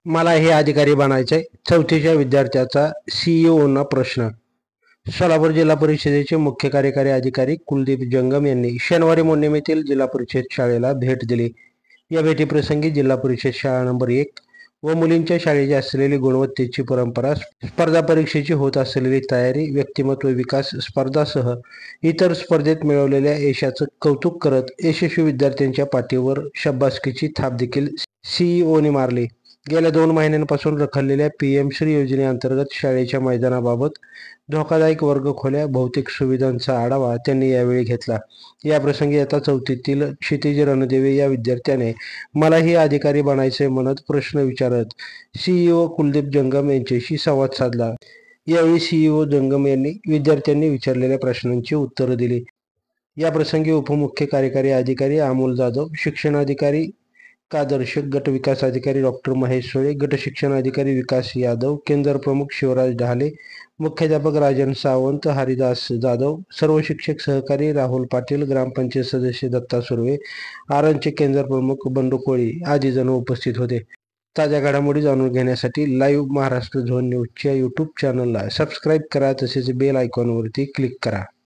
मला हे अधिकारी बनायचंय. चौथीच्या विद्यार्थ्याचा सीईओना प्रश्न. सोलापूर जिल्हा परिषदेचे मुख्य कार्यकारी अधिकारी कुलदीप जंगम यांनी शनिवारी मोडणीम येथील जिल्हा परिषद शाळेला भेट दिली. या भेटीप्रसंगी जिल्हा परिषद शाळा नंबर 1 व मुलींच्या शाळेची असलेली गुणवत्तेची परंपरा, स्पर्धा परीक्षेची होत असलेली तयारी, व्यक्तिमत्व विकास स्पर्धासह इतर स्पर्धेत मिळवलेल्या यशाचं कौतुक करत यशस्वी विद्यार्थ्यांच्या पाठीवर शाबासकीची थाप देखील सीईओने मारली. गेल्या 2 महिन्यांपासून रखडलेल्या पीएम श्री योजनेअंतर्गत शाळेच्या मैदानाबाबत, धोकादायक वर्गखोल्या, भौतिक सुविधांचा आढावा त्यांनी यावेळी घेतला. याप्रसंगी इयत्ता 4थीतील क्षितिज रणदिवे या विद्यार्थ्याने मलाही अधिकारी बनायचे म्हणत प्रश्न विचारत सीईओ कुलदीप जंगम यांच्याशी संवाद साधला. यावेळी सीईओ जंगम यांनी विद्यार्थ्यांनी विचारलेल्या प्रश्नांची उत्तरं दिली. याप्रसंगी उपमुख्य कार्यकारी अधिकारी अमोल जाधव, शिक्षणाधिकारी कादर्शक, गट विकास अधिकारी डॉक्टर महेश सोळे, गट शिक्षण अधिकारी विकास यादव, केंद्र प्रमुख शिवराज ढाले, मुख्याध्यापक राजन सावंत, हरिदास जाधव, सर्व शिक्षक सहकारी राहुल पाटील, ग्रामपंचायत सदस्य दत्ता सुर्वे, आरणचे केंद्र प्रमुख बंडू कोळी आदी जण उपस्थित होते. ताज्या घडामोडी जाणून घेण्यासाठी लाईव्ह महाराष्ट्र झोन न्यूजच्या यूट्यूब चॅनलला सबस्क्राईब करा, तसेच बेल आयकॉनवरती क्लिक करा.